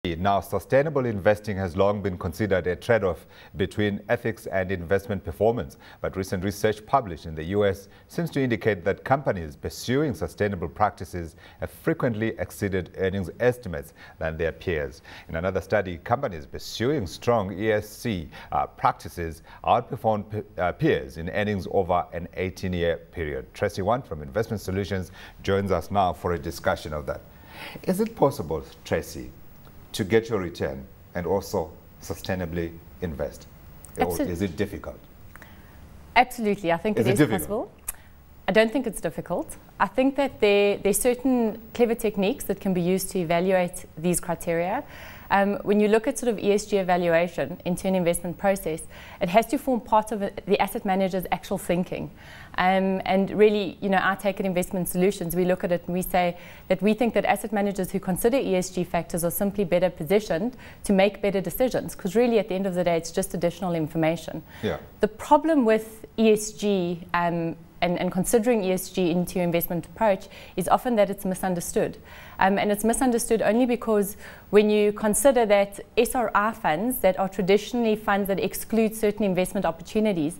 Now, sustainable investing has long been considered a trade-off between ethics and investment performance, but recent research published in the US seems to indicate that companies pursuing sustainable practices have frequently exceeded earnings estimates than their peers. In another study, companies pursuing strong ESG practices outperformed peers in earnings over an 18-year period. Tracey Want from Investment Solutions joins us now for a discussion of that. Is it possible, Tracey, to get your return and also sustainably invest? Absolutely. Or is it difficult? Absolutely, I think it is possible. I don't think it's difficult. I think that there's certain clever techniques that can be used to evaluate these criteria. When you look at sort of ESG evaluation into an investment process, it has to form part of the asset manager's actual thinking. And really, you know, I take at Investment Solutions, we look at it and we say that we think that asset managers who consider ESG factors are simply better positioned to make better decisions, because really at the end of the day, it's just additional information. Yeah. The problem with ESG and considering ESG into your investment approach is often that it's misunderstood. And it's misunderstood only because when you consider that SRI funds that are traditionally funds that exclude certain investment opportunities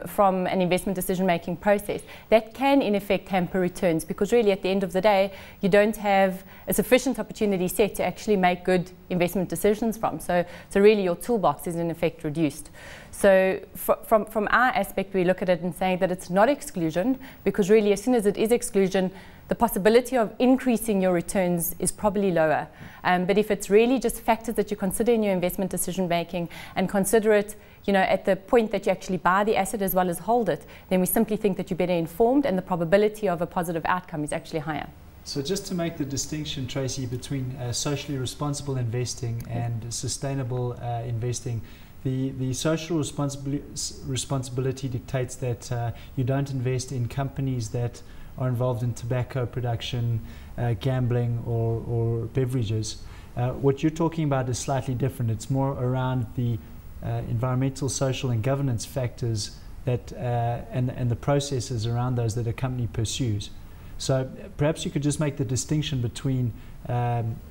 from an investment decision-making process, that can in effect hamper returns, because really at the end of the day, you don't have a sufficient opportunity set to actually make good investment decisions from. So really your toolbox is in effect reduced. So from our aspect, we look at it and saying that it's not exclusion, because really as soon as it is exclusion, the possibility of increasing your returns is probably lower. But if it's really just factors that you consider in your investment decision making and consider it, you know, at the point that you actually buy the asset as well as hold it, then we simply think that you're better informed and the probability of a positive outcome is actually higher. So just to make the distinction, Tracey, between socially responsible investing and sustainable investing, the social responsibility dictates that you don't invest in companies that are involved in tobacco production, gambling or beverages. What you're talking about is slightly different. It's more around the environmental, social and governance factors that and the processes around those that a company pursues. So perhaps you could just make the distinction between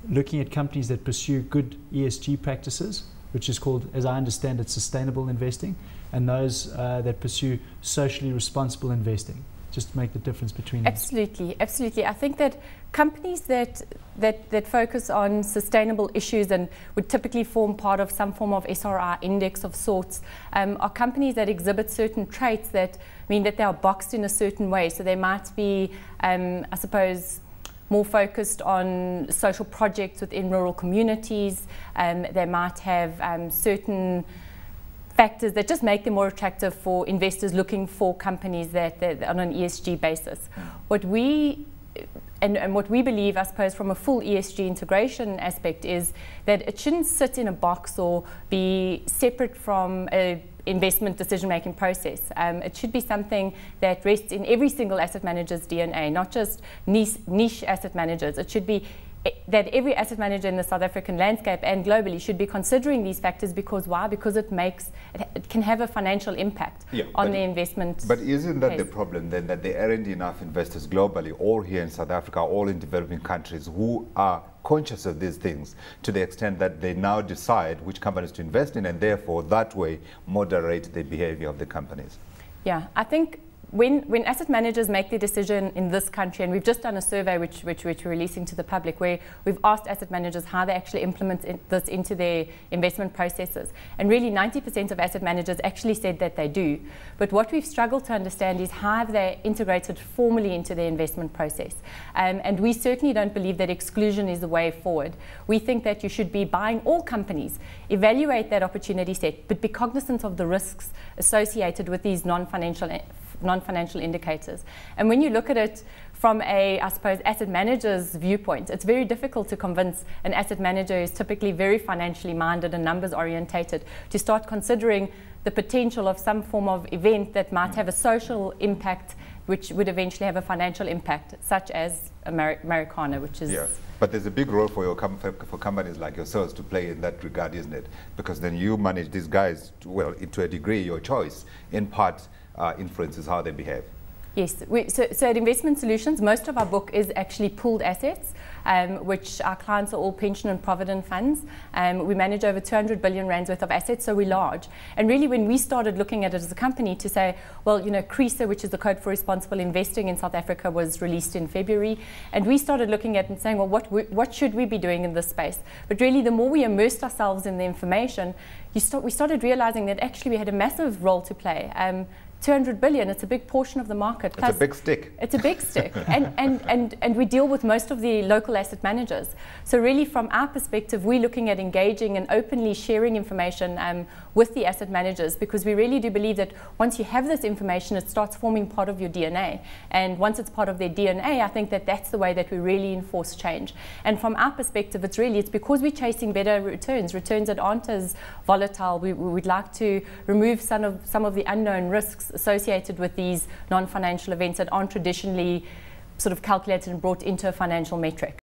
looking at companies that pursue good ESG practices, which is called, as I understand it, sustainable investing, and those that pursue socially responsible investing. Just to make the difference between them. Absolutely, absolutely. I think that companies that focus on sustainable issues and would typically form part of some form of SRI index of sorts are companies that exhibit certain traits that mean that they are boxed in a certain way. So they might be, I suppose, more focused on social projects within rural communities. They might have certain factors that just make them more attractive for investors looking for companies that on an ESG basis. What we believe, I suppose, from a full ESG integration aspect is that it shouldn't sit in a box or be separate from a investment decision-making process. It should be something that rests in every single asset manager's DNA, not just niche asset managers. It should be that every asset manager in the South African landscape and globally should be considering these factors, because why? Because it can have a financial impact on the investment. But isn't that the problem then, that there aren't enough investors globally, or here in South Africa, or in developing countries, who are conscious of these things to the extent that they now decide which companies to invest in, and therefore that way moderate the behavior of the companies? Yeah, I think when asset managers make their decision in this country, and we've just done a survey which we're releasing to the public, where we've asked asset managers how they actually implement this into their investment processes. And really 90% of asset managers actually said that they do. But what we've struggled to understand is how have they integrated formally into their investment process. And we certainly don't believe that exclusion is the way forward. We think that you should be buying all companies, evaluate that opportunity set, but be cognizant of the risks associated with these non-financial indicators. And when you look at it from a, I suppose, asset manager's viewpoint, it's very difficult to convince an asset manager who's typically very financially minded and numbers orientated to start considering the potential of some form of event that might have a social impact, which would eventually have a financial impact, such as Americana, which is... Yeah. But there's a big role for companies like yourselves to play in that regard, isn't it? Because then you manage these guys, to a degree, your choice, in part, influences how they behave. Yes, so at Investment Solutions, most of our book is actually pooled assets, which our clients are all pension and provident funds. We manage over 200 billion rands worth of assets, so we're large. And really, when we started looking at it as a company to say, well, you know, CRISA, which is the Code for Responsible Investing in South Africa, was released in February, and we started looking at it and saying, well, what should we be doing in this space? But really, the more we immersed ourselves in the information, we started realizing that actually we had a massive role to play. 200 billion, it's a big portion of the market. Plus, it's a big stick. It's a big stick. And we deal with most of the local asset managers. So really, from our perspective, we're looking at engaging and openly sharing information with the asset managers, because we really do believe that once you have this information, it starts forming part of your DNA. And once it's part of their DNA, I think that that's the way that we really enforce change. And from our perspective, it's because we're chasing better returns that aren't as volatile. We'd like to remove some of the unknown risks associated with these non-financial events that aren't traditionally sort of calculated and brought into a financial metric.